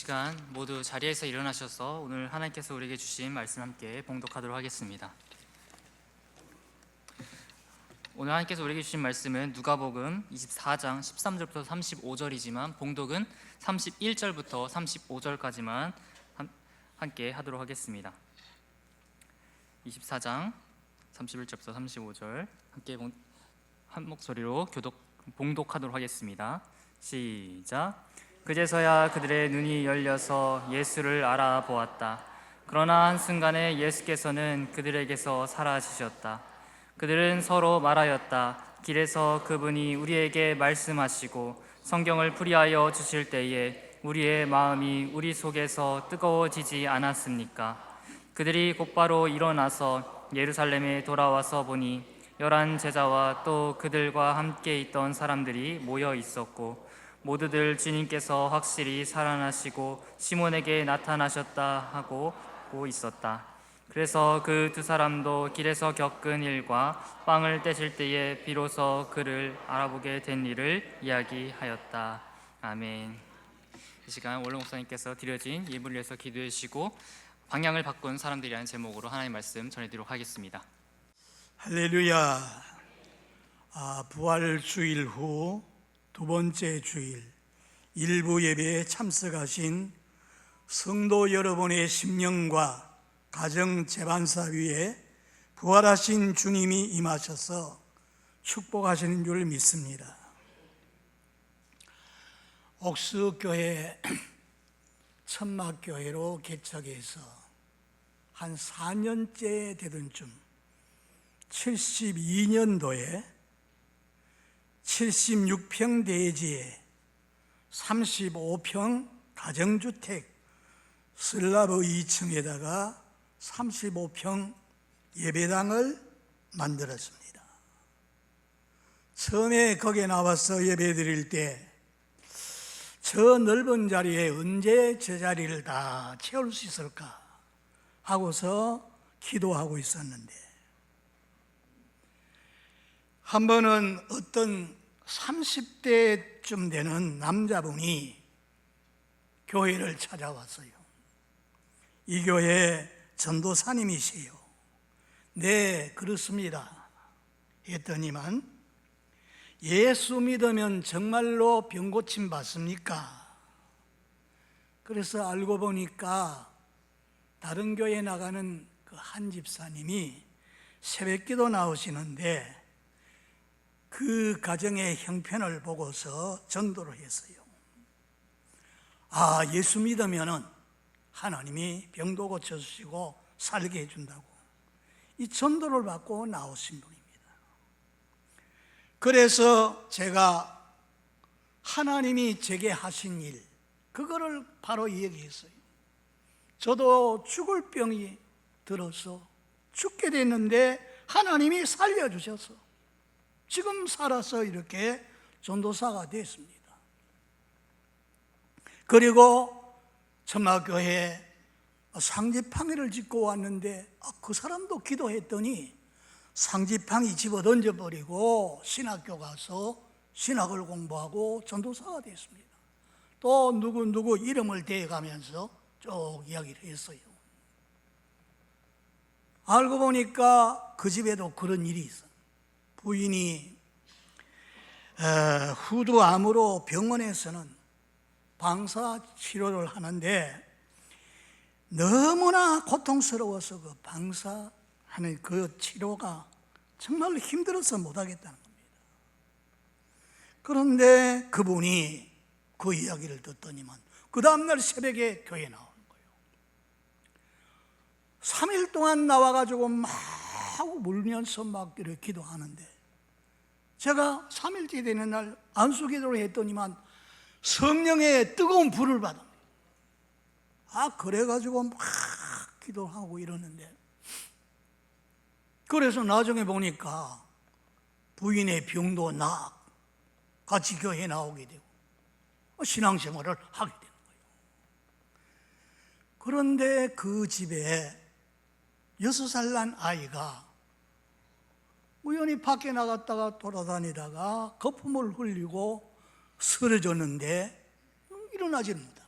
시간 모두 자리에서 일어나셔서 오늘 하나님께서 우리에게 주신 말씀 함께 봉독하도록 하겠습니다. 오늘 하나님께서 우리에게 주신 말씀은 누가복음 24장 13절부터 35절이지만 봉독은 31절부터 35절까지만 함께 하도록 하겠습니다. 24장 31절부터 35절 함께 한 목소리로 봉독하도록 하겠습니다. 시작. 그제서야 그들의 눈이 열려서 예수를 알아보았다. 그러나 한순간에 예수께서는 그들에게서 사라지셨다. 그들은 서로 말하였다. 길에서 그분이 우리에게 말씀하시고 성경을 풀이하여 주실 때에 우리의 마음이 우리 속에서 뜨거워지지 않았습니까? 그들이 곧바로 일어나서 예루살렘에 돌아와서 보니 11 제자와 또 그들과 함께 있던 사람들이 모여 있었고 모두들 주님께서 확실히 살아나시고 시몬에게 나타나셨다 하고 있었다. 그래서 그 두 사람도 길에서 겪은 일과 빵을 떼실 때에 비로소 그를 알아보게 된 일을 이야기하였다. 아멘. 이 시간 원로 목사님께서 드려진 예물을 위해서 기도해 주시고 방향을 바꾼 사람들이라는 제목으로 하나님의 말씀 전해드리도록 하겠습니다. 할렐루야. 부활 주일 후 두 번째 주일 일부 예배에 참석하신 성도 여러분의 심령과 가정 재반사 위에 부활하신 주님이 임하셔서 축복하시는 줄 믿습니다. 옥수교회 천막교회로 개척해서 한 4년째 되던 쯤 72년도에 76평 대지에 35평 가정주택 슬라브 2층에다가 35평 예배당을 만들었습니다. 처음에 거기에 나와서 예배 드릴 때 저 넓은 자리에 언제 저 자리를 다 채울 수 있을까 하고서 기도하고 있었는데, 한 번은 어떤 30대쯤 되는 남자분이 교회를 찾아왔어요. 이 교회 전도사님이세요. 네, 그렇습니다 했더니만, 예수 믿으면 정말로 병 고침 받습니까? 그래서 알고 보니까 다른 교회 나가는 그 한 집사님이 새벽기도 나오시는데 그 가정의 형편을 보고서 전도를 했어요. 예수 믿으면은 하나님이 병도 고쳐주시고 살게 해준다고 이 전도를 받고 나오신 분입니다. 그래서 제가 하나님이 제게 하신 일, 그거를 바로 얘기했어요. 저도 죽을 병이 들어서 죽게 됐는데 하나님이 살려주셔서 지금 살아서 이렇게 전도사가 됐습니다. 그리고 천막교회에 상지팡이를 짓고 왔는데 그 사람도 기도했더니 상지팡이 집어 던져버리고 신학교 가서 신학을 공부하고 전도사가 됐습니다. 또 누구 이름을 대가면서 쭉 이야기를 했어요. 알고 보니까 그 집에도 그런 일이 있어요. 부인이 후두암으로 병원에서는 방사 치료를 하는데 너무나 고통스러워서 그 방사하는 그 치료가 정말로 힘들어서 못하겠다는 겁니다. 그런데 그분이 그 이야기를 듣더니만 그 다음날 새벽에 교회에 나오는 거예요. 3일 동안 나와가지고 막 울면서 막 이렇게 기도하는데, 제가 3일째 되는 날 안수기도를 했더니만 성령의 뜨거운 불을 받아. 그래가지고 막 기도하고 이러는데, 그래서 나중에 보니까 부인의 병도 같이 교회에 나오게 되고 신앙생활을 하게 되는 거예요. 그런데 그 집에 6살 난 아이가 우연히 밖에 나갔다가 돌아다니다가 거품을 흘리고 쓰러졌는데 일어나지는 못하는.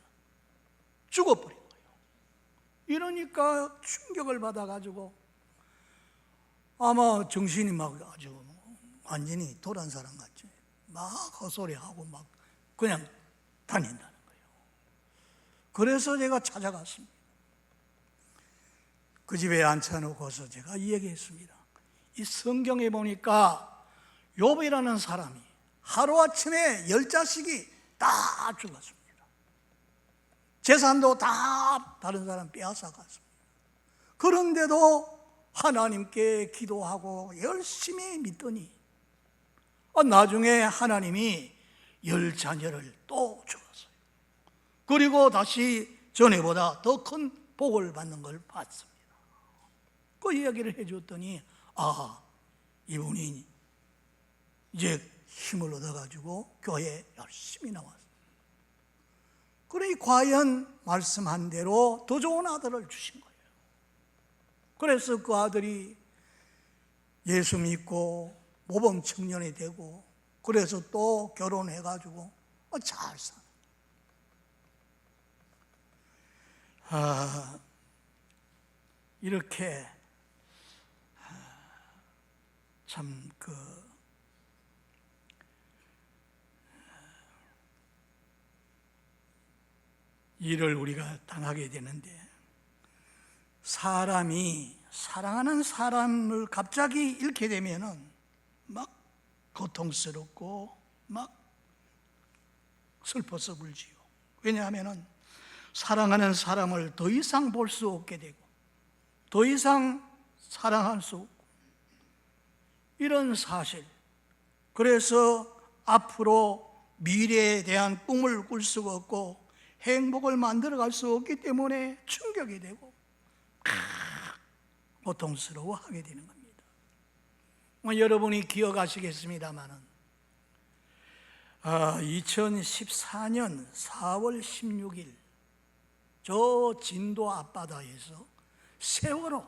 죽어버린 거예요. 이러니까 충격을 받아가지고 아마 정신이 막 아주 완전히 돌아온 사람 같지. 막 헛소리하고 막 그냥 다닌다는 거예요. 그래서 제가 찾아갔습니다. 그 집에 앉혀놓고서 제가 이 얘기했습니다. 이 성경에 보니까 욥이라는 사람이 하루아침에 10자식이 다 죽었습니다. 재산도 다 다른 사람 빼앗아갔습니다. 그런데도 하나님께 기도하고 열심히 믿더니 나중에 하나님이 10자녀를 또 주었어요. 그리고 다시 전에보다 더 큰 복을 받는 걸 봤습니다. 그 이야기를 해줬더니 이분이 이제 힘을 얻어가지고 교회에 열심히 나왔어요. 그러니 과연 말씀한 대로 더 좋은 아들을 주신 거예요. 그래서 그 아들이 예수 믿고 모범 청년이 되고 그래서 또 결혼해가지고 잘 사는. 이렇게 참 일을 우리가 당하게 되는데, 사람이 사랑하는 사람을 갑자기 잃게 되면은 막 고통스럽고 막 슬퍼서 울지요. 왜냐하면은 사랑하는 사람을 더 이상 볼 수 없게 되고 더 이상 사랑할 수 없고 이런 사실. 그래서 앞으로 미래에 대한 꿈을 꿀 수가 없고 행복을 만들어갈 수 없기 때문에 충격이 되고 고통스러워하게 되는 겁니다. 여러분이 기억하시겠습니다마는 2014년 4월 16일 저 진도 앞바다에서 세월호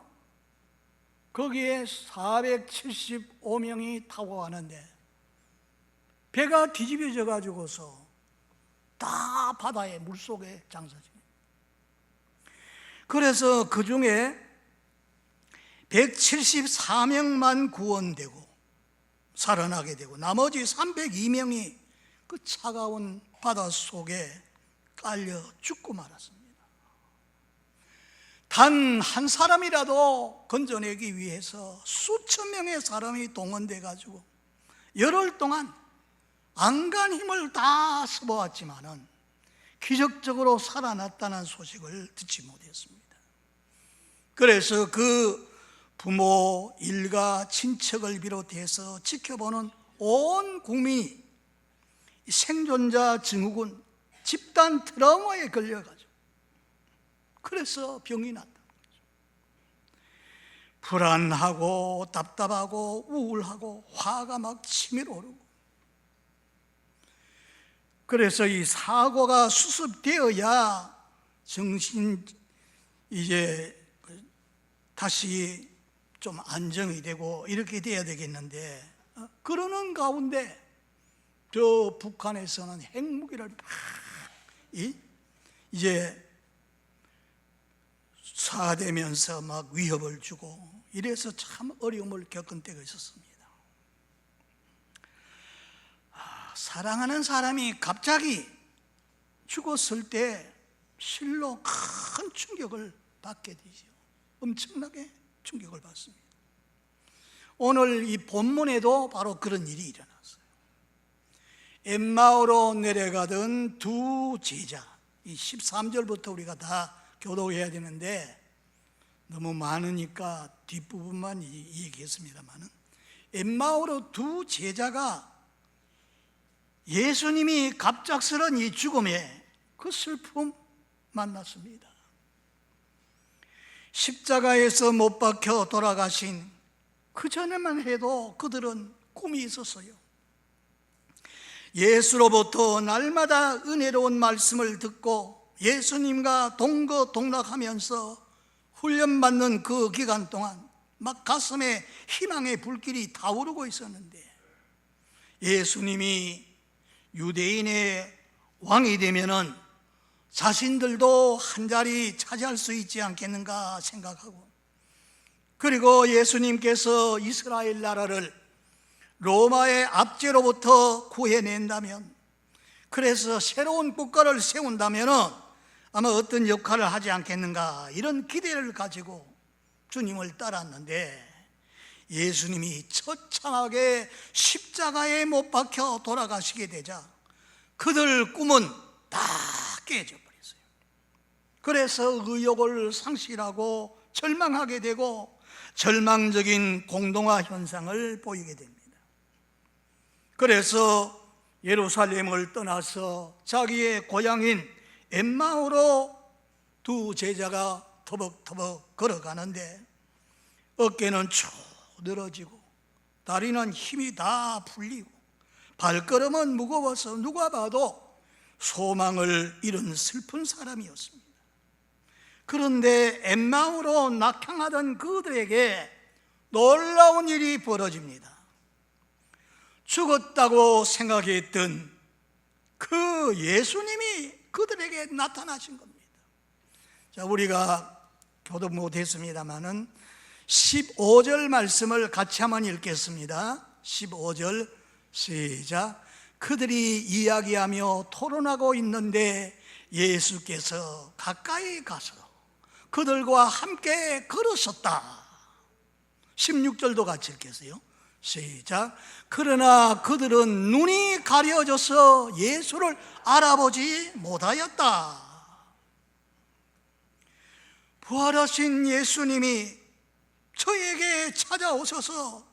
거기에 475명이 타고 가는데 배가 뒤집어져 가지고서 다 바다의 물속에 장사집니다. 그래서 그 중에 174명만 구원되고 살아나게 되고 나머지 302명이 그 차가운 바다 속에 깔려 죽고 말았습니다. 단 한 사람이라도 건져내기 위해서 수천 명의 사람이 동원돼 가지고 열흘 동안 안간 힘을 다 써보았지만은 기적적으로 살아났다는 소식을 듣지 못했습니다. 그래서 그 부모, 일가, 친척을 비롯해서 지켜보는 온 국민이 생존자 증후군, 집단 트라우마에 걸려가지고 그래서 병이 났다. 불안하고 답답하고 우울하고 화가 막 치밀어 오르고, 그래서 이 사고가 수습되어야 정신 이제 다시 좀 안정이 되고 이렇게 돼야 되겠는데, 그러는 가운데 저 북한에서는 핵무기를 막 이제 쏴대면서 막 위협을 주고 이래서 참 어려움을 겪은 때가 있었습니다. 사랑하는 사람이 갑자기 죽었을 때 실로 큰 충격을 받게 되죠. 엄청나게 충격을 받습니다. 오늘 이 본문에도 바로 그런 일이 일어났어요. 엠마오로 내려가던 두 제자, 이 13절부터 우리가 다 교독해야 되는데 너무 많으니까 뒷부분만 얘기했습니다만은, 엠마오로 두 제자가 예수님이 갑작스런 이 죽음에 그 슬픔 만났습니다. 십자가에서 못 박혀 돌아가신 그 전에만 해도 그들은 꿈이 있었어요. 예수로부터 날마다 은혜로운 말씀을 듣고 예수님과 동거동락하면서 훈련받는 그 기간 동안 막 가슴에 희망의 불길이 타오르고 있었는데, 예수님이 유대인의 왕이 되면은 자신들도 한 자리 차지할 수 있지 않겠는가 생각하고, 그리고 예수님께서 이스라엘 나라를 로마의 압제로부터 구해낸다면, 그래서 새로운 국가를 세운다면 아마 어떤 역할을 하지 않겠는가, 이런 기대를 가지고 주님을 따랐는데, 예수님이 처참하게 십자가에 못 박혀 돌아가시게 되자 그들 꿈은 다 깨져버렸어요. 그래서 의욕을 상실하고 절망하게 되고 절망적인 공동화 현상을 보이게 됩니다. 그래서 예루살렘을 떠나서 자기의 고향인 엠마오로 두 제자가 터벅터벅 걸어가는데, 어깨는 쭉 늘어지고 다리는 힘이 다 풀리고 발걸음은 무거워서 누가 봐도 소망을 잃은 슬픈 사람이었습니다. 그런데 엠마오로 낙향하던 그들에게 놀라운 일이 벌어집니다. 죽었다고 생각했던 그 예수님이 그들에게 나타나신 겁니다. 자, 우리가 교독 못했습니다마는 15절 말씀을 같이 한번 읽겠습니다. 15절 시작. 그들이 이야기하며 토론하고 있는데 예수께서 가까이 가서 그들과 함께 걸으셨다. 16절도 같이 읽겠어요. 시작. 그러나 그들은 눈이 가려져서 예수를 알아보지 못하였다. 부활하신 예수님이 저에게 찾아오셔서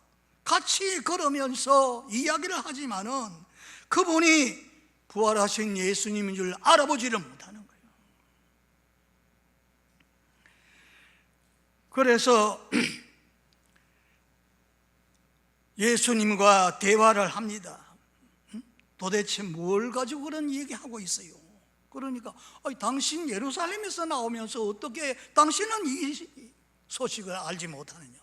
같이 걸으면서 이야기를 하지만은 그분이 부활하신 예수님인 줄 알아보지를 못하는 거예요. 그래서 예수님과 대화를 합니다. 도대체 뭘 가지고 그런 얘기하고 있어요? 그러니까 당신 예루살렘에서 나오면서 어떻게 당신은 이 소식을 알지 못하느냐?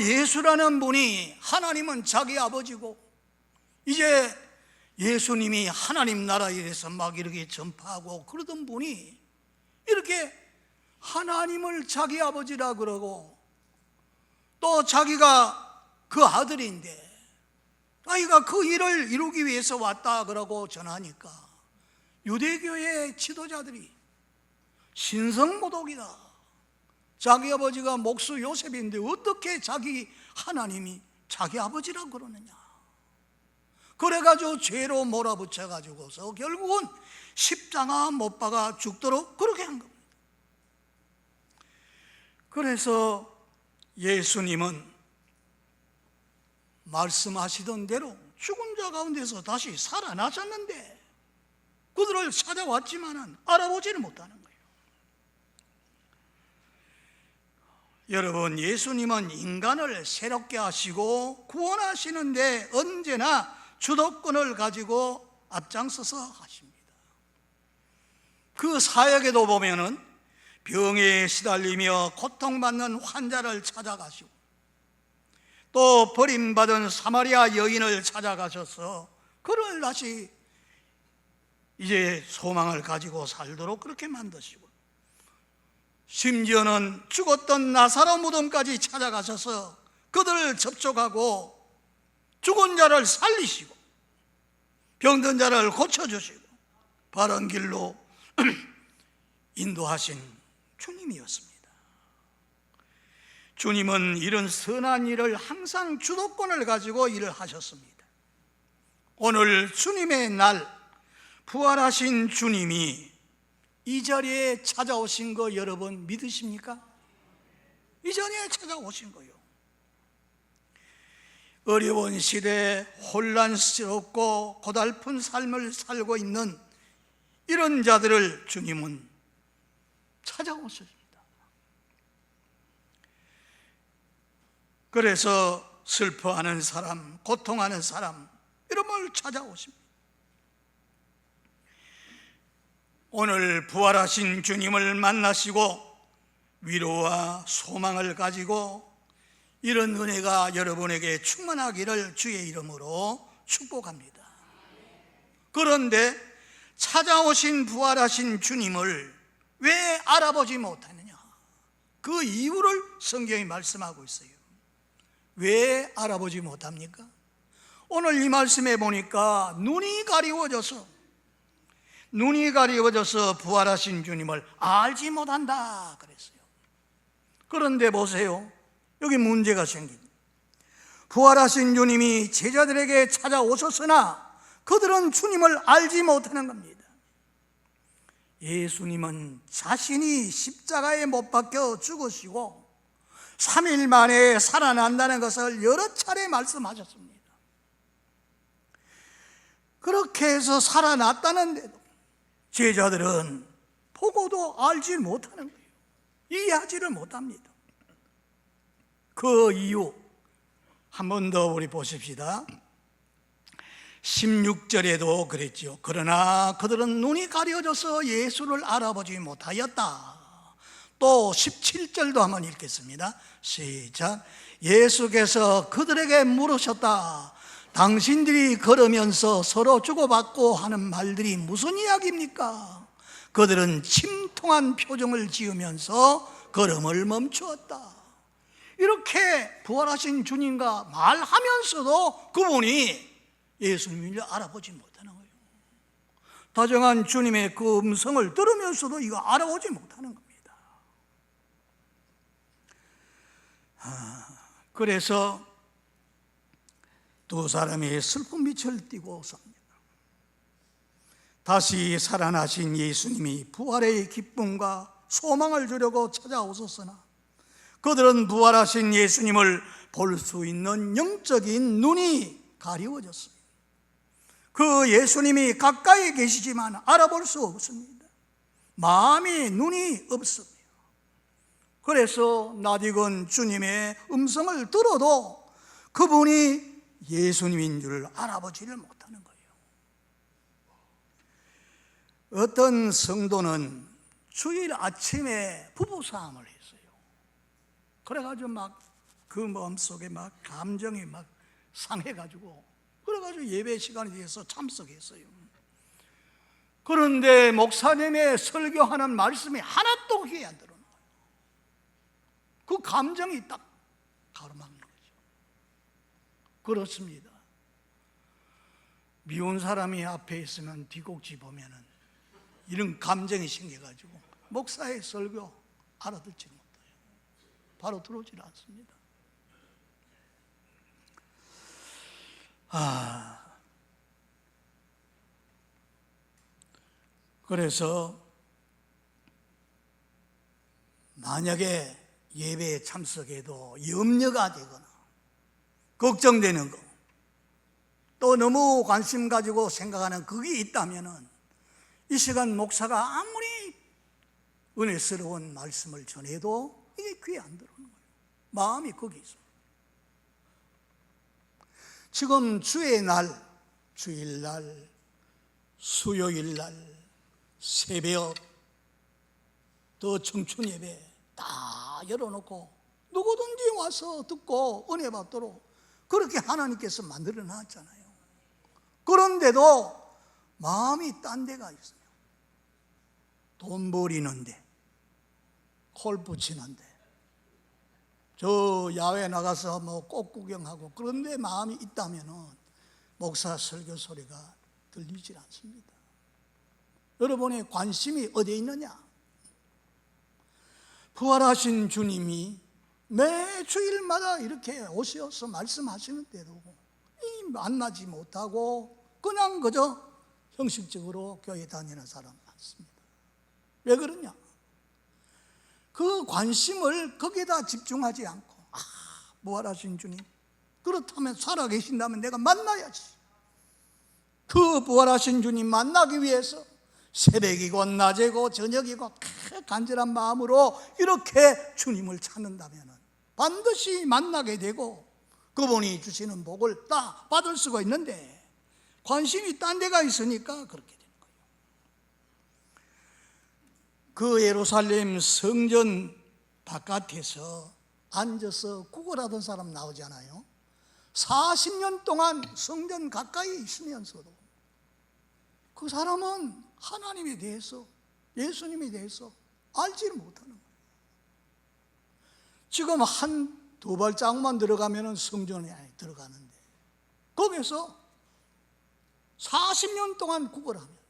예수라는 분이, 하나님은 자기 아버지고 이제 예수님이 하나님 나라에 대해서 막 이렇게 전파하고 그러던 분이 이렇게 하나님을 자기 아버지라 그러고 또 자기가 그 아들인데 자기가 그 일을 이루기 위해서 왔다 그러고 전하니까 유대교의 지도자들이 신성모독이다, 자기 아버지가 목수 요셉인데 어떻게 자기 하나님이 자기 아버지라고 그러느냐, 그래가지고 죄로 몰아붙여가지고서 결국은 십자가 못 박아 죽도록 그렇게 한 겁니다. 그래서 예수님은 말씀하시던 대로 죽은 자 가운데서 다시 살아나셨는데 그들을 찾아왔지만은 알아보지를 못하는 거예요. 여러분, 예수님은 인간을 새롭게 하시고 구원하시는데 언제나 주도권을 가지고 앞장서서 하십니다. 그 사역에도 보면은 병에 시달리며 고통받는 환자를 찾아가시고 또 버림받은 사마리아 여인을 찾아가셔서 그를 다시 이제 소망을 가지고 살도록 그렇게 만드시고, 심지어는 죽었던 나사로 무덤까지 찾아가셔서 그들을 접촉하고 죽은 자를 살리시고 병든 자를 고쳐주시고 바른 길로 인도하신 주님이었습니다. 주님은 이런 선한 일을 항상 주도권을 가지고 일을 하셨습니다. 오늘 주님의 날, 부활하신 주님이 이 자리에 찾아오신 거 여러분 믿으십니까? 이 자리에 찾아오신 거예요. 어려운 시대에 혼란스럽고 고달픈 삶을 살고 있는 이런 자들을 주님은 찾아오셨습니다. 그래서 슬퍼하는 사람, 고통하는 사람, 이런 걸 찾아오십니다. 오늘 부활하신 주님을 만나시고 위로와 소망을 가지고 이런 은혜가 여러분에게 충만하기를 주의 이름으로 축복합니다. 그런데 찾아오신 부활하신 주님을 왜 알아보지 못하느냐? 그 이유를 성경이 말씀하고 있어요. 왜 알아보지 못합니까? 오늘 이 말씀에 보니까 눈이 가리워져서 부활하신 주님을 알지 못한다 그랬어요. 그런데 보세요, 여기 문제가 생깁니다. 부활하신 주님이 제자들에게 찾아오셨으나 그들은 주님을 알지 못하는 겁니다. 예수님은 자신이 십자가에 못 박혀 죽으시고 3일 만에 살아난다는 것을 여러 차례 말씀하셨습니다. 그렇게 해서 살아났다는데도 제자들은 보고도 알지 못하는 거예요. 이해하지를 못합니다. 그 이유 한 번 더 우리 보십시다. 16절에도 그랬죠. 그러나 그들은 눈이 가려져서 예수를 알아보지 못하였다. 또 17절도 한번 읽겠습니다. 시작. 예수께서 그들에게 물으셨다. 당신들이 걸으면서 서로 주고받고 하는 말들이 무슨 이야기입니까? 그들은 침통한 표정을 지으면서 걸음을 멈추었다. 이렇게 부활하신 주님과 말하면서도 그분이 예수님을 알아보지 못하는 거예요. 다정한 주님의 그 음성을 들으면서도 이거 알아보지 못하는 겁니다. 그래서 두 사람이 슬픈 빛을 띠고 삽니다. 다시 살아나신 예수님이 부활의 기쁨과 소망을 주려고 찾아오셨으나 그들은 부활하신 예수님을 볼 수 있는 영적인 눈이 가리워졌어요. 그 예수님이 가까이 계시지만 알아볼 수 없습니다. 마음이 눈이 없습니다. 그래서 낯익은 주님의 음성을 들어도 그분이 예수님인 줄 알아보지를 못하는 거예요. 어떤 성도는 주일 아침에 부부싸움을 했어요. 그래가지고 막 그 마음속에 막 감정이 막 상해가지고 그래가지고 예배 시간에 대해서 참석했어요. 그런데 목사님의 설교하는 말씀이 하나도 귀에 안 들어요. 그 감정이 딱 가로막는 거죠. 그렇습니다. 미운 사람이 앞에 있으면 뒤곡지 보면은 이런 감정이 생겨가지고 목사의 설교 알아듣지 못해요. 바로 들어오질 않습니다. 그래서 만약에 예배에 참석해도 염려가 되거나 걱정되는 거, 또 너무 관심 가지고 생각하는 그게 있다면은 이 시간 목사가 아무리 은혜스러운 말씀을 전해도 이게 귀에 안 들어오는 거예요. 마음이 거기 있어요. 지금 주의 날, 주일날, 수요일날, 새벽, 또 청춘 예배 다 열어놓고 누구든지 와서 듣고 은혜 받도록 그렇게 하나님께서 만들어 놨잖아요. 그런데도 마음이 딴 데가 있어요. 돈 버리는데, 골프 치는데, 저 야외 나가서 뭐 꽃 구경하고 그런데 마음이 있다면은 목사 설교 소리가 들리질 않습니다. 여러분의 관심이 어디에 있느냐? 부활하신 주님이 매 주일마다 이렇게 오셔서 말씀하시는데도 만나지 못하고 그냥 그저 형식적으로 교회 다니는 사람 많습니다. 왜 그러냐? 그 관심을 거기에다 집중하지 않고 부활하신 주님, 그렇다면 살아계신다면 내가 만나야지. 그 부활하신 주님 만나기 위해서 새벽이고 낮이고 저녁이고 간절한 마음으로 이렇게 주님을 찾는다면 반드시 만나게 되고 그분이 주시는 복을 다 받을 수가 있는데 관심이 딴 데가 있으니까 그렇게 되는 거예요. 그 예루살렘 성전 바깥에서 앉아서 구걸하던 사람 나오잖아요. 40년 동안 성전 가까이 있으면서도 그 사람은 하나님에 대해서, 예수님에 대해서 알지를 못하는 거예요. 지금 한 두 발자국만 들어가면 성전에 들어가는데 거기서 40년 동안 구걸하면서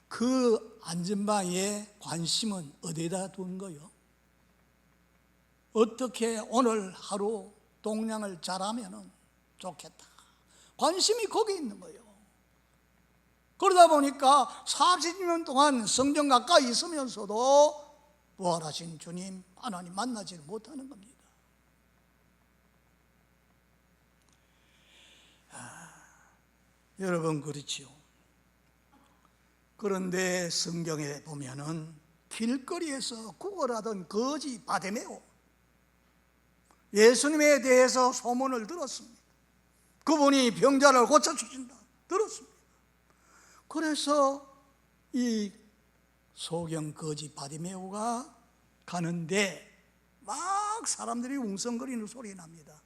그 안전방에 관심은 어디에다 둔 거요? 어떻게 오늘 하루 동량을 잘하면 좋겠다. 관심이 거기 있는 거예요. 그러다 보니까 40년 동안 성전 가까이 있으면서도 부활하신 주님 하나님 만나지를 못하는 겁니다. 여러분 그렇지요. 그런데 성경에 보면은 길거리에서 구걸하던 거지 바데메오, 예수님에 대해서 소문을 들었습니다. 그분이 병자를 고쳐주신다 들었습니다. 그래서 이 소경 거지 바데메오가 가는데 막 사람들이 웅성거리는 소리 납니다.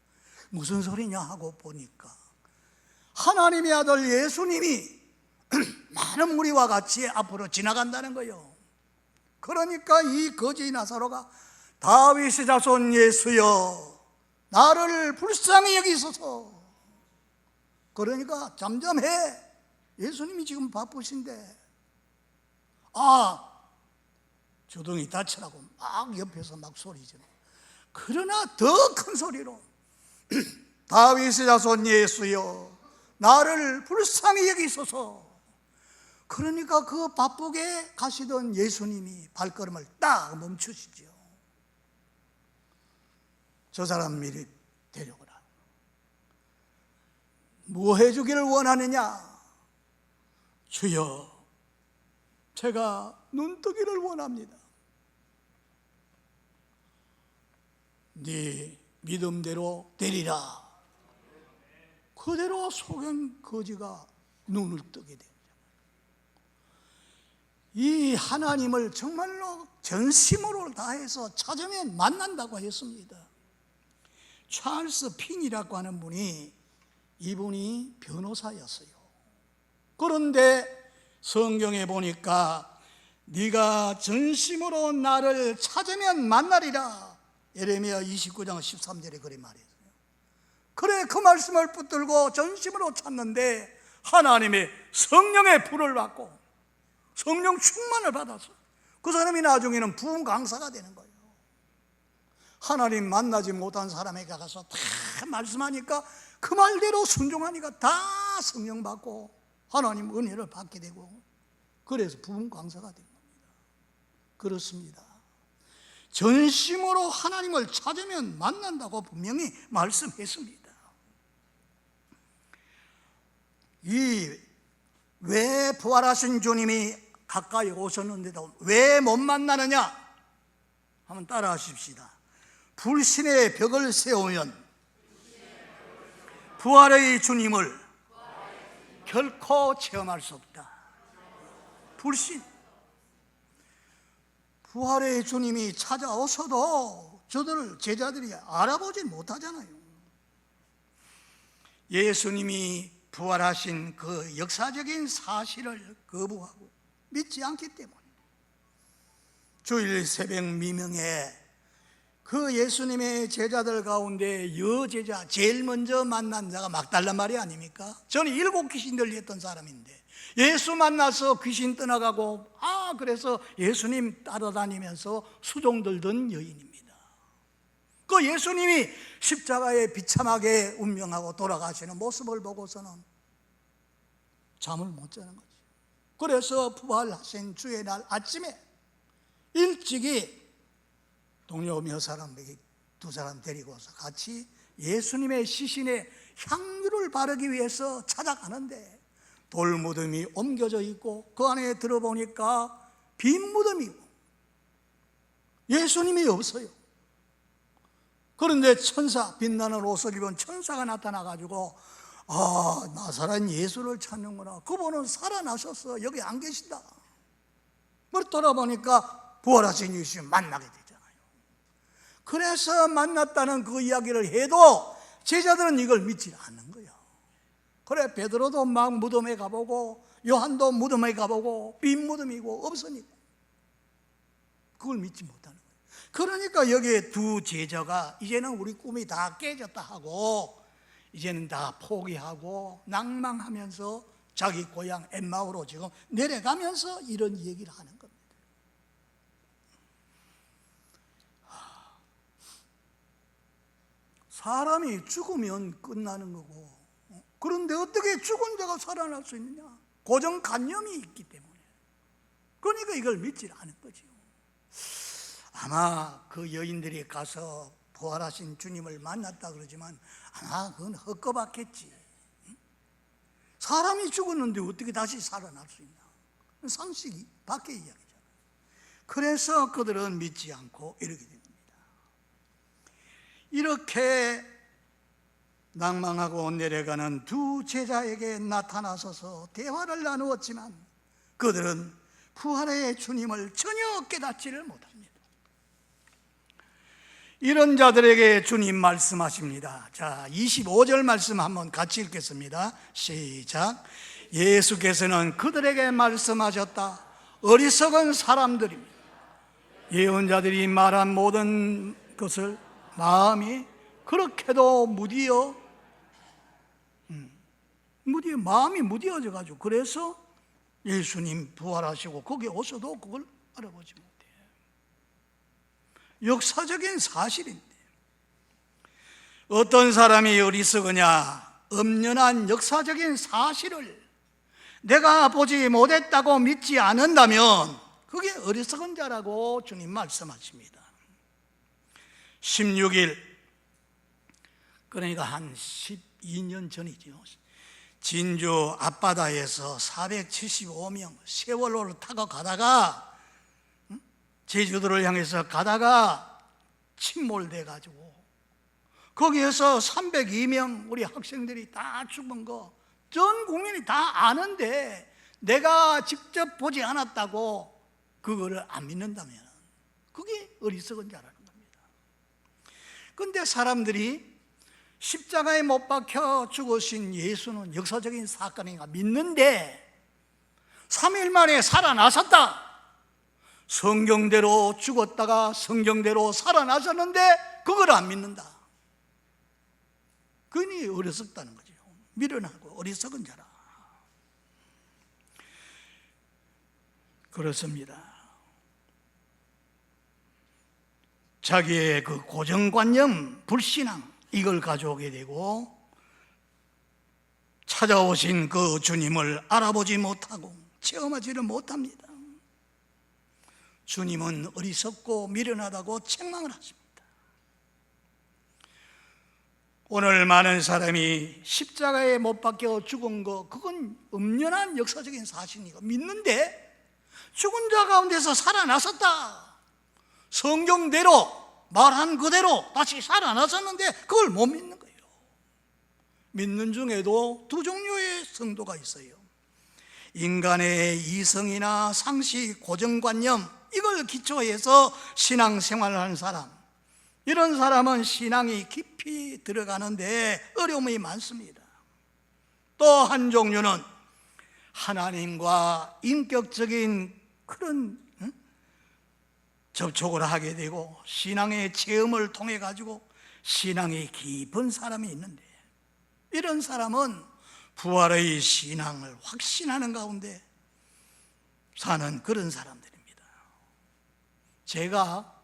무슨 소리냐 하고 보니까 하나님의 아들 예수님이 많은 무리와 같이 앞으로 지나간다는 거예요. 그러니까 이 거지 나사로가 다윗의 자손 예수여 나를 불쌍히 여기소서. 그러니까 잠잠해. 예수님이 지금 바쁘신데 주둥이 다치라고 막 옆에서 막 소리 지르고, 그러나 더 큰 소리로 다윗의 자손 예수여 나를 불쌍히 여기소서. 그러니까 그 바쁘게 가시던 예수님이 발걸음을 딱 멈추시죠. 저 사람 미리 데려오라. 뭐 해주기를 원하느냐? 주여 제가 눈뜨기를 원합니다. 네 믿음대로 되리라. 그대로 소경 거지가 눈을 뜨게 됩니다. 이 하나님을 정말로 전심으로 다해서 찾으면 만난다고 했습니다. 찰스 핀이라고 하는 분이, 이분이 변호사였어요. 그런데 성경에 보니까 네가 전심으로 나를 찾으면 만나리라. 예레미야 29장 13절에 그래 말했어요. 그래 그 말씀을 붙들고 전심으로 찾는데 하나님의 성령의 불을 받고 성령 충만을 받아서 그 사람이 나중에는 부흥 강사가 되는 거예요. 하나님 만나지 못한 사람에게 가서 다 말씀하니까 그 말대로 순종하니까 다 성령 받고 하나님 은혜를 받게 되고, 그래서 부흥 강사가 된 겁니다. 그렇습니다. 전심으로 하나님을 찾으면 만난다고 분명히 말씀했습니다. 왜 부활하신 주님이 가까이 오셨는데도 왜 못 만나느냐? 한번 따라 하십시다. 불신의 벽을 세우면 부활의 주님을 결코 체험할 수 없다. 불신. 부활의 주님이 찾아오셔도 저들을 제자들이 알아보지 못하잖아요. 예수님이 부활하신 그 역사적인 사실을 거부하고 믿지 않기 때문에 주일 새벽 미명에 그 예수님의 제자들 가운데 여제자 제일 먼저 만난 자가 막달라 마리 아닙니까? 저는 7 귀신 들렸던 사람인데 예수 만나서 귀신 떠나가고 그래서 예수님 따라다니면서 수종 들던 여인입니다. 그 예수님이 십자가에 비참하게 운명하고 돌아가시는 모습을 보고서는 잠을 못 자는 거죠. 그래서 부활하신 주의 날 아침에 일찍이 동료 몇 사람, 2 사람 데리고서 같이 예수님의 시신에 향유를 바르기 위해서 찾아가는데 돌무덤이 옮겨져 있고 그 안에 들어보니까 빈 무덤이고 예수님이 없어요. 그런데 천사, 빛나는 옷을 입은 천사가 나타나가지고 나사렛 예수를 찾는구나. 그분은 살아나셔서 여기 안 계신다. 그걸 돌아보니까 부활하신 예수님 만나게 되잖아요. 그래서 만났다는 그 이야기를 해도 제자들은 이걸 믿지 않는 거예요. 그래 베드로도 막 무덤에 가보고 요한도 무덤에 가보고 빈 무덤이고 없으니까 그걸 믿지 못하는 거예요. 그러니까 여기에 두 제자가 이제는 우리 꿈이 다 깨졌다 하고 이제는 다 포기하고 낭망하면서 자기 고향 엠마오로 지금 내려가면서 이런 얘기를 하는 겁니다. 사람이 죽으면 끝나는 거고, 그런데 어떻게 죽은 자가 살아날 수 있느냐? 고정관념이 있기 때문에. 그러니까 이걸 믿지 않은 거죠. 아마 그 여인들이 가서 부활하신 주님을 만났다 그러지만 아마 그건 헛거봤겠지. 사람이 죽었는데 어떻게 다시 살아날 수 있나? 상식이 밖의 이야기잖아요. 그래서 그들은 믿지 않고 이렇게 됩니다. 이렇게 낭망하고 내려가는 두 제자에게 나타나서서 대화를 나누었지만 그들은 부활의 주님을 전혀 깨닫지를 못합니다. 이런 자들에게 주님 말씀하십니다. 자, 25절 말씀 한번 같이 읽겠습니다. 시작. 예수께서는 그들에게 말씀하셨다. 어리석은 사람들입니다. 예언자들이 말한 모든 것을 마음이 그렇게도 마음이 무디어져 가지고 그래서 예수님 부활하시고 거기 오셔도 그걸 알아보지 못해요. 역사적인 사실인데 어떤 사람이 어리석으냐? 엄연한 역사적인 사실을 내가 보지 못했다고 믿지 않는다면 그게 어리석은 자라고 주님 말씀하십니다. 16일, 그러니까 한 12년 전이죠. 진주 앞바다에서 475명 세월호를 타고 가다가 제주도를 향해서 가다가 침몰돼 가지고 거기에서 302명 우리 학생들이 다 죽은 거 전 국민이 다 아는데 내가 직접 보지 않았다고 그거를 안 믿는다면 그게 어리석은 자라는 겁니다. 그런데 사람들이 십자가에 못 박혀 죽으신 예수는 역사적인 사건인가 믿는데 3일 만에 살아나셨다. 성경대로 죽었다가 성경대로 살아나셨는데 그걸 안 믿는다. 그니 어리석다는 거죠. 미련하고 어리석은 자라. 그렇습니다. 자기의 그 고정관념, 불신앙 이걸 가져오게 되고 찾아오신 그 주님을 알아보지 못하고 체험하지를 못합니다. 주님은 어리석고 미련하다고 책망을 하십니다. 오늘 많은 사람이 십자가에 못 박혀 죽은 거 그건 엄연한 역사적인 사실이고 믿는데 죽은 자 가운데서 살아나섰다. 성경대로 말한 그대로 다시 살아나섰는데 그걸 못 믿는 거예요. 믿는 중에도 두 종류의 성도가 있어요. 인간의 이성이나 상식, 고정관념 이걸 기초해서 신앙생활을 하는 사람, 이런 사람은 신앙이 깊이 들어가는데 어려움이 많습니다. 또 한 종류는 하나님과 인격적인 그런 접촉을 하게 되고 신앙의 체험을 통해 가지고 신앙이 깊은 사람이 있는데 이런 사람은 부활의 신앙을 확신하는 가운데 사는 그런 사람들입니다. 제가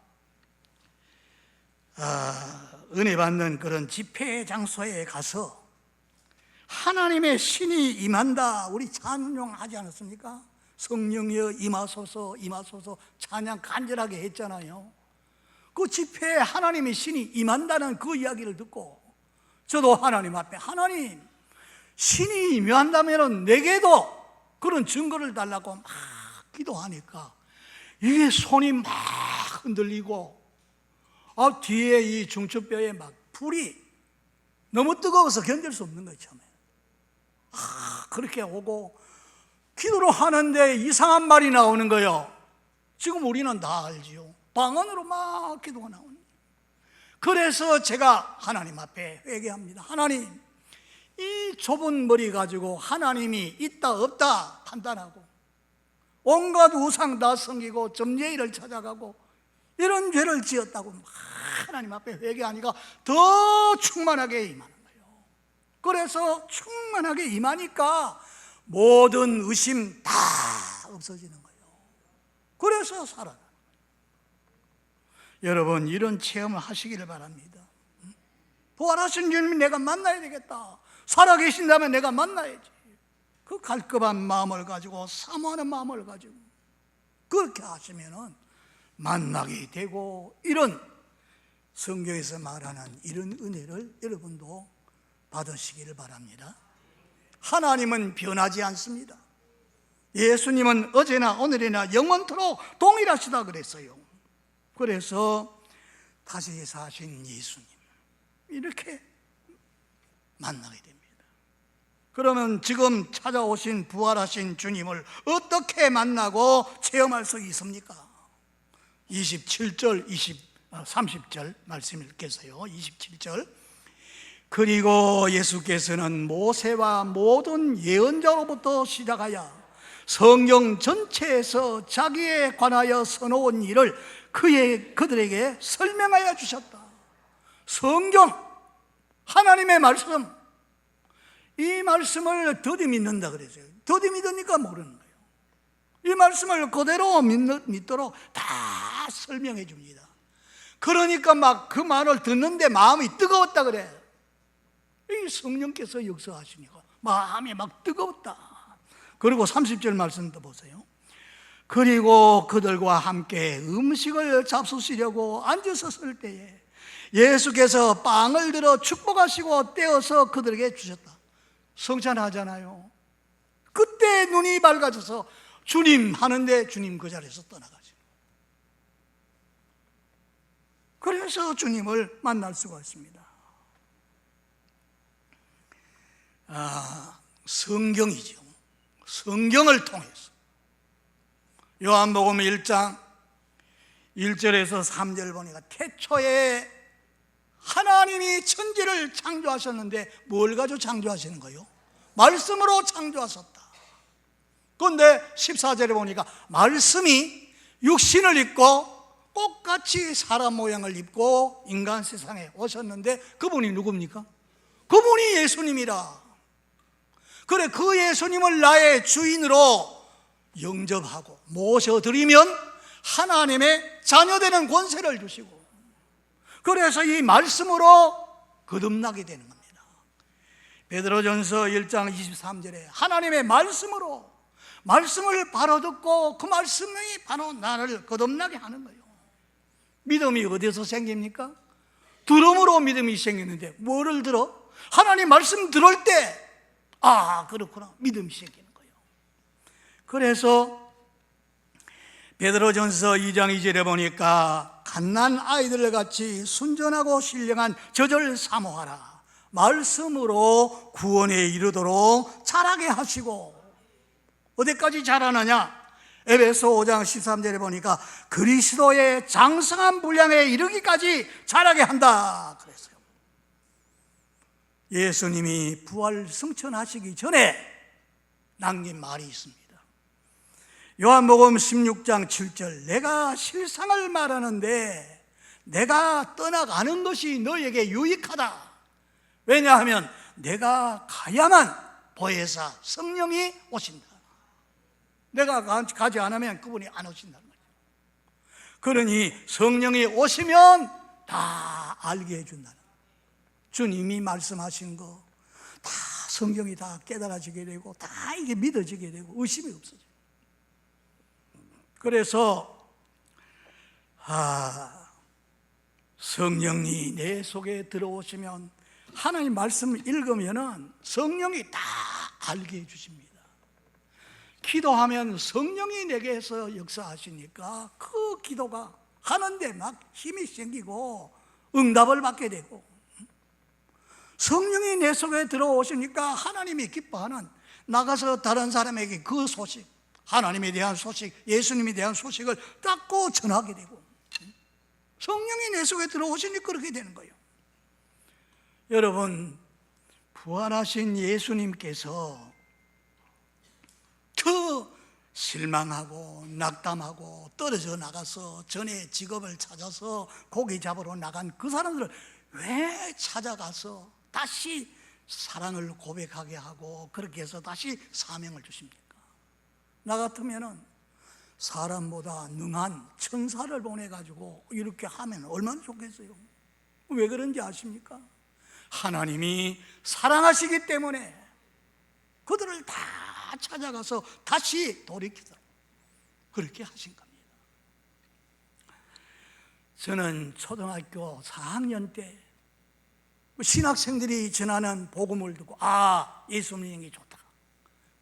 은혜 받는 그런 집회 장소에 가서 하나님의 신이 임한다 우리 찬양하지 않았습니까? 성령이여 임하소서 임하소서 찬양 간절하게 했잖아요. 그 집회에 하나님의 신이 임한다는 그 이야기를 듣고 저도 하나님 앞에 하나님 신이 임한다면 내게도 그런 증거를 달라고 막 기도하니까 이게 손이 막 흔들리고 뒤에 이 중추뼈에 막 불이 너무 뜨거워서 견딜 수 없는 거예요. 처음에 그렇게 오고 기도를 하는데 이상한 말이 나오는 거예요. 지금 우리는 다 알지요. 방언으로 막 기도가 나오는 거예요. 그래서 제가 하나님 앞에 회개합니다. 하나님, 이 좁은 머리 가지고 하나님이 있다 없다 판단하고 온갖 우상 다 섬기고 점례일을 찾아가고 이런 죄를 지었다고 하나님 앞에 회개하니까 더 충만하게 임하는 거예요. 그래서 충만하게 임하니까 모든 의심 다 없어지는 거예요. 그래서 살아나는 거예요. 여러분, 이런 체험을 하시기를 바랍니다. 부활하신 주님이 내가 만나야 되겠다, 살아계신다면 내가 만나야지, 그 갈급한 마음을 가지고, 사모하는 마음을 가지고 그렇게 하시면은 만나게 되고, 이런 성경에서 말하는 이런 은혜를 여러분도 받으시기를 바랍니다. 하나님은 변하지 않습니다. 예수님은 어제나 오늘이나 영원토록 동일하시다 그랬어요. 그래서 다시 사신 예수님 이렇게 만나게 됩니다. 그러면 지금 찾아오신 부활하신 주님을 어떻게 만나고 체험할 수 있습니까? 27절, 30절 말씀 읽겠어요. 27절. 그리고 예수께서는 모세와 모든 예언자로부터 시작하여 성경 전체에서 자기에 관하여 써놓은 일을 그들에게 설명하여 주셨다. 성경, 하나님의 말씀, 이 말씀을 더디 믿는다 그랬어요. 더디 믿으니까 모르는 거예요. 이 말씀을 그대로 믿도록 다 설명해 줍니다. 그러니까 막 그 말을 듣는데 마음이 뜨거웠다 그래. 이 성령께서 역사하시니까 마음이 막 뜨거웠다. 그리고 30절 말씀도 보세요. 그리고 그들과 함께 음식을 잡수시려고 앉으셨을 때에 예수께서 빵을 들어 축복하시고 떼어서 그들에게 주셨다. 성찬하잖아요. 그때 눈이 밝아져서 주님 하는데 주님 그 자리에서 떠나가죠. 그래서 주님을 만날 수가 있습니다. 성경이죠. 성경을 통해서 요한복음 1장 1절에서 3절 보니까 태초에 하나님이 천지를 창조하셨는데 뭘 가지고 창조하시는 거예요? 말씀으로 창조하셨다. 그런데 14절에 보니까 말씀이 육신을 입고 똑같이 사람 모양을 입고 인간 세상에 오셨는데 그분이 누굽니까? 그분이 예수님이라. 그래, 그 예수님을 나의 주인으로 영접하고 모셔드리면 하나님의 자녀되는 권세를 주시고, 그래서 이 말씀으로 거듭나게 되는 겁니다. 베드로전서 1장 23절에 하나님의 말씀으로, 말씀을 바로 듣고 그 말씀이 바로 나를 거듭나게 하는 거예요. 믿음이 어디서 생깁니까? 들음으로 믿음이 생기는데 뭐를 들어? 하나님 말씀 들을 때 그렇구나, 믿음이 생기는 거예요. 그래서 베드로전서 2장 2절에 보니까 갓난 아이들 같이 순전하고 신령한 젖을 사모하라. 말씀으로 구원에 이르도록 자라게 하시고, 어디까지 자라느냐? 에베소 5장 13절에 보니까 그리스도의 장성한 분량에 이르기까지 자라게 한다 그랬어요. 예수님이 부활 승천하시기 전에 남긴 말이 있습니다. 요한복음 16장 7절, 내가 실상을 말하는데 내가 떠나가는 것이 너에게 유익하다. 왜냐하면 내가 가야만 보혜사 성령이 오신다. 내가 가지 않으면 그분이 안 오신다는 거죠. 그러니 성령이 오시면 다 알게 해준다는 거예요. 주님이 말씀하신 거 다 성경이 다 깨달아지게 되고 다 이게 믿어지게 되고 의심이 없어져요. 그래서 성령이 내 속에 들어오시면, 하나님 말씀을 읽으면은 성령이 다 알게 해주십니다. 기도하면 성령이 내게서 역사하시니까 그 기도가 하는데 막 힘이 생기고 응답을 받게 되고, 성령이 내 속에 들어오시니까 하나님이 기뻐하는, 나가서 다른 사람에게 그 소식, 하나님에 대한 소식, 예수님에 대한 소식을 닦고 전하게 되고, 성령이 내 속에 들어오시니 그렇게 되는 거예요. 여러분, 부활하신 예수님께서 그 실망하고 낙담하고 떨어져 나가서 전에 직업을 찾아서 고기 잡으러 나간 그 사람들을 왜 찾아가서 다시 사랑을 고백하게 하고 그렇게 해서 다시 사명을 주십니까? 나 같으면은 사람보다 능한 천사를 보내가지고 이렇게 하면 얼마나 좋겠어요. 왜 그런지 아십니까? 하나님이 사랑하시기 때문에 그들을 다 찾아가서 다시 돌이키도록 그렇게 하신 겁니다. 저는 초등학교 4학년 때 신학생들이 전하는 복음을 듣고 예수 믿는 게 좋다.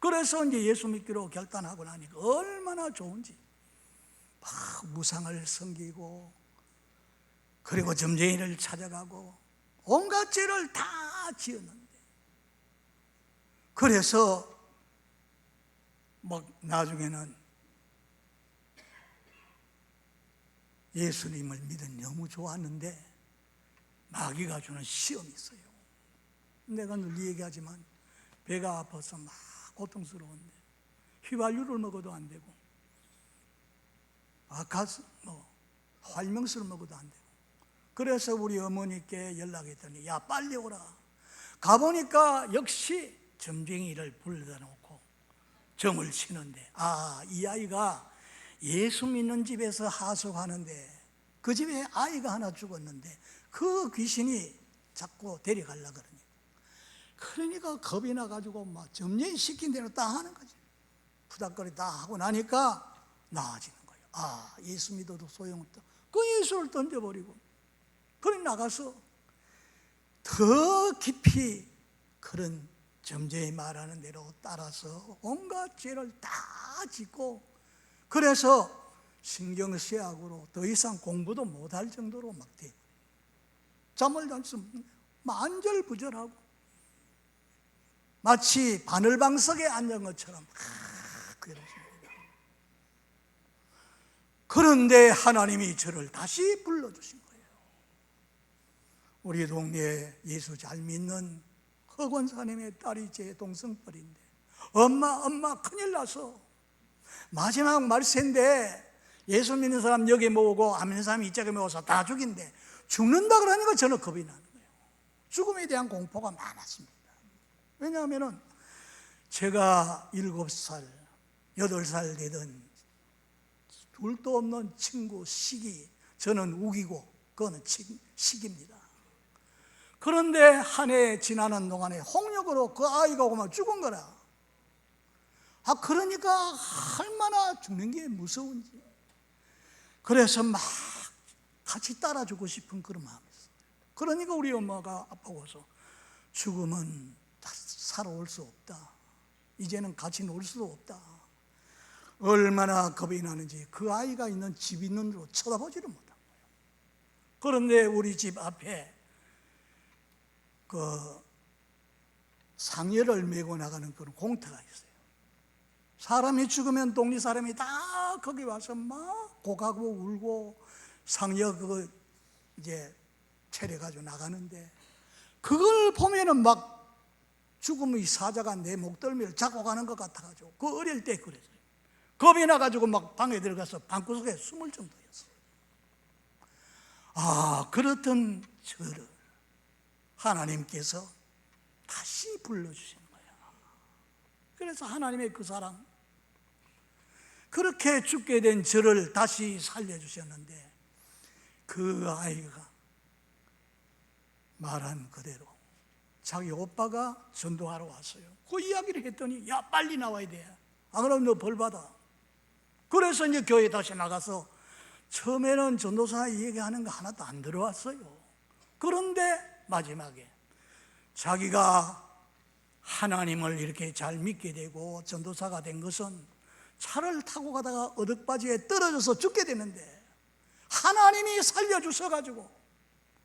그래서 이제 예수 믿기로 결단하고 나니까 얼마나 좋은지 막 무상을 섬기고 그리고 점쟁이를 찾아가고 온갖 죄를 다 지었는데 그래서 막 나중에는 예수님을 믿은 너무 좋았는데 마귀가 주는 시험이 있어요. 내가 늘 얘기하지만 배가 아파서 막 고통스러운데 휘발유를 먹어도 안 되고 활명수를 먹어도 안 되고 그래서 우리 어머니께 연락했더니 야 빨리 오라. 가보니까 역시 점쟁이를 불러다 놓고 점을 치는데 이 아이가 예수 믿는 집에서 하숙하는데 그 집에 아이가 하나 죽었는데 그 귀신이 자꾸 데려가려고 그러니까 겁이 나가지고 막 점쟁이 시킨 대로 딱 하는 거지. 푸닥거리 딱 하고 나니까 나아지는 거예요. 예수 믿어도 소용없다. 그 예수를 던져버리고 그래 나가서 더 깊이 그런 점쟁이 말하는 대로 따라서 온갖 죄를 다 짓고 그래서 신경쇠약으로 더 이상 공부도 못할 정도로 막 돼. 잠을 잘 수 없는 만절부절하고 마치 바늘방석에 앉은 것처럼 그렇습니다. 그런데 하나님이 저를 다시 불러주신 거예요. 우리 동네에 예수 잘 믿는 허권사님의 딸이 제 동생뻘인데 엄마 큰일 나서 마지막 말세인데 예수 믿는 사람 여기 모으고 안 믿는 사람 이쪽에 모아서 다 죽인데 죽는다 그러니까 저는 겁이 나는 거예요. 죽음에 대한 공포가 많았습니다. 왜냐하면 제가 7살, 8살 되던 둘도 없는 친구 시기 저는 우기고 그거는 시기입니다. 그런데 한 해 지나는 동안에 홍역으로 그 아이가 오면 죽은 거라. 그러니까 얼마나 죽는 게 무서운지. 그래서 막 같이 따라주고 싶은 그런 마음이 있어요. 그러니까 우리 엄마가 아파서 죽음은 살아올 수 없다. 이제는 같이 놀 수도 없다. 얼마나 겁이 나는지 그 아이가 있는 집 있는 데로 쳐다보지를 못한 거예요. 그런데 우리 집 앞에 그 상여를 메고 나가는 그런 공터가 있어요. 사람이 죽으면 동네 사람이 다 거기 와서 막 고가고 울고 상여 그거 이제 차려가지고 나가는데 그걸 보면은 막 죽음의 사자가 내 목덜미를 잡고 가는 것 같아가지고 그 어릴 때 그랬어요. 겁이 나가지고 막 방에 들어가서 방구석에 숨을 정도였어요. 그렇던 저를 하나님께서 다시 불러주시는 거예요. 그래서 하나님의 그 사랑, 그렇게 죽게 된 저를 다시 살려주셨는데 그 아이가 말한 그대로 자기 오빠가 전도하러 왔어요. 그 이야기를 했더니 야 빨리 나와야 돼. 안 그러면 너 벌 받아. 그래서 이제 교회 다시 나가서 처음에는 전도사 얘기하는 거 하나도 안 들어왔어요. 그런데 마지막에 자기가 하나님을 이렇게 잘 믿게 되고 전도사가 된 것은 차를 타고 가다가 어둑바지에 떨어져서 죽게 되는데 하나님이 살려주셔가지고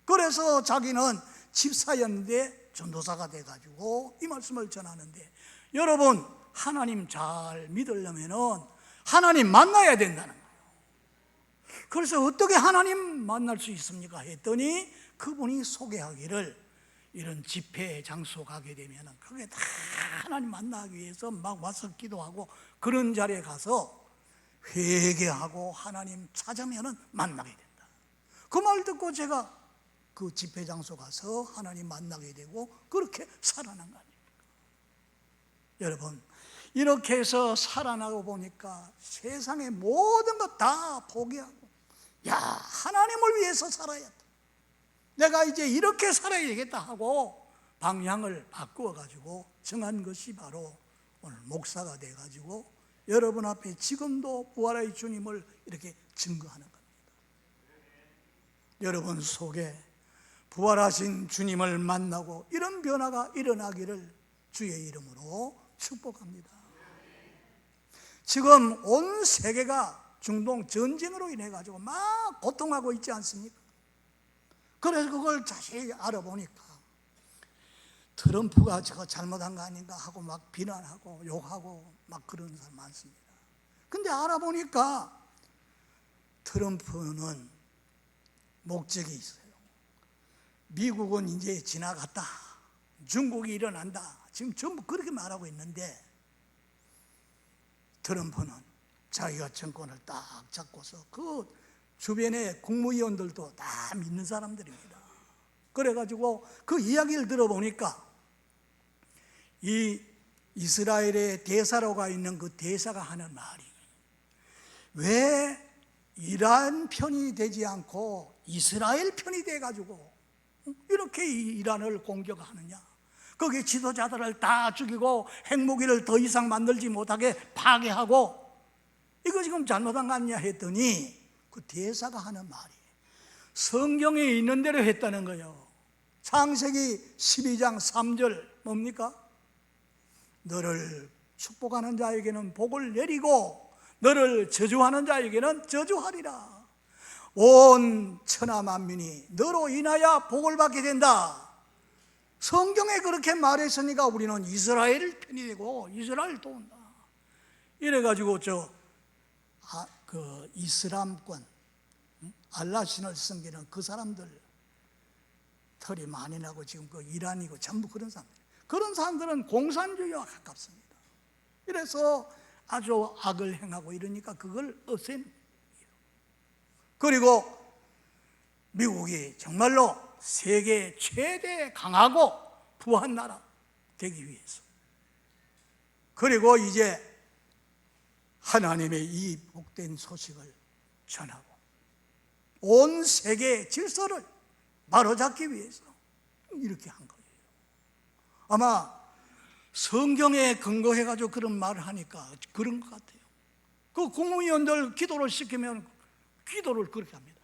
그래서 자기는 집사였는데 전도사가 돼가지고 이 말씀을 전하는데 여러분 하나님 잘 믿으려면 하나님 만나야 된다는 거예요. 그래서 어떻게 하나님 만날 수 있습니까? 했더니 그분이 소개하기를 이런 집회 장소 가게 되면 그게 다 하나님 만나기 위해서 막 와서 기도하고 그런 자리에 가서 회개하고 하나님 찾으면 만나게 된다. 그 말 듣고 제가 그 집회 장소 가서 하나님 만나게 되고 그렇게 살아난 거 아닙니까? 여러분, 이렇게 해서 살아나고 보니까 세상의 모든 것 다 포기하고, 야, 하나님을 위해서 살아야겠다, 내가 이제 이렇게 살아야겠다 하고 방향을 바꾸어 가지고 정한 것이 바로 오늘 목사가 돼 가지고 여러분 앞에 지금도 부활의 주님을 이렇게 증거하는 겁니다. 여러분 속에 부활하신 주님을 만나고 이런 변화가 일어나기를 주의 이름으로 축복합니다. 지금 온 세계가 중동 전쟁으로 인해 가지고 막 고통하고 있지 않습니까? 그래서 그걸 자세히 알아보니까 트럼프가 저거 잘못한 거 아닌가 하고 막 비난하고 욕하고 막 그런 사람 많습니다. 근데 알아보니까 트럼프는 목적이 있어요. 미국은 이제 지나갔다, 중국이 일어난다, 지금 전부 그렇게 말하고 있는데 트럼프는 자기가 정권을 딱 잡고서 그 주변의 국무위원들도 다 믿는 사람들입니다. 그래가지고 그 이야기를 들어보니까 이 이스라엘의 대사로가 있는 그 대사가 하는 말이, 왜 이란 편이 되지 않고 이스라엘 편이 돼가지고 이렇게 이란을 공격하느냐, 거기 지도자들을 다 죽이고 핵무기를 더 이상 만들지 못하게 파괴하고 이거 지금 잘못한 거 아니냐 했더니 그 대사가 하는 말이 성경에 있는 대로 했다는 거예요. 창세기 12장 3절 뭡니까? 너를 축복하는 자에게는 복을 내리고 너를 저주하는 자에게는 저주하리라. 온 천하 만민이 너로 인하여 복을 받게 된다. 성경에 그렇게 말했으니까 우리는 이스라엘 편이 되고 이스라엘 도운다. 이래가지고 그 이슬람권, 알라 신을 섬기는 그 사람들 털이 많이 나고 지금 그 이란이고 전부 그런 사람들, 그런 사람들은 공산주의와 가깝습니다. 이래서 아주 악을 행하고 이러니까 그걸 없앤. 그리고 미국이 정말로 세계 최대 강하고 부한 나라 되기 위해서, 그리고 이제 하나님의 이 복된 소식을 전하고 온 세계의 질서를 바로잡기 위해서 이렇게 한 거예요. 아마 성경에 근거해가지고 그런 말을 하니까 그런 것 같아요. 그 국무위원들 기도를 시키면 기도를 그렇게 합니다.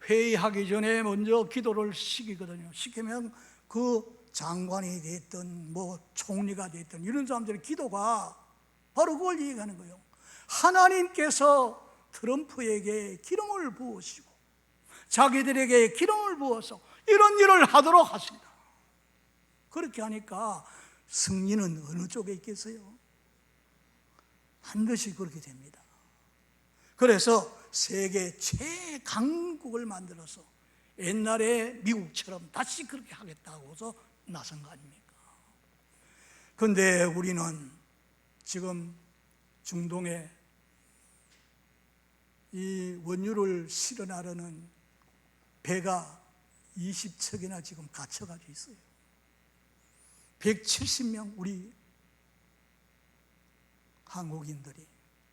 회의하기 전에 먼저 기도를 시키거든요. 시키면 그 장관이 됐든 뭐 총리가 됐든 이런 사람들의 기도가 바로 그걸 얘기하는 거예요. 하나님께서 트럼프에게 기름을 부으시고 자기들에게 기름을 부어서 이런 일을 하도록 하십니다. 그렇게 하니까 승리는 어느 쪽에 있겠어요? 반드시 그렇게 됩니다. 그래서 세계 최강국을 만들어서 옛날에 미국처럼 다시 그렇게 하겠다고서 나선 거 아닙니까? 그런데 우리는 지금 중동에 이 원유를 실어나르는 배가 20척이나 지금 갇혀가지고 있어요. 170명 우리 한국인들이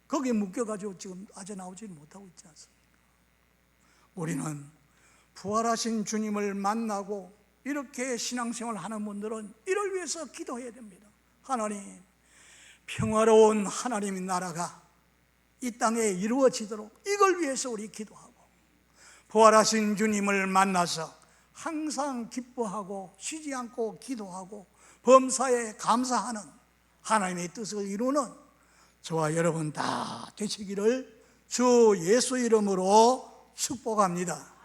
거기에 묶여가지고 지금 아직 나오지 못하고 있지 않습니까? 우리는 부활하신 주님을 만나고 이렇게 신앙생활을 하는 분들은 이를 위해서 기도해야 됩니다. 하나님, 평화로운 하나님의 나라가 이 땅에 이루어지도록 이걸 위해서 우리 기도하고 부활하신 주님을 만나서 항상 기뻐하고 쉬지 않고 기도하고 범사에 감사하는 하나님의 뜻을 이루는 저와 여러분 다 되시기를 주 예수 이름으로 축복합니다.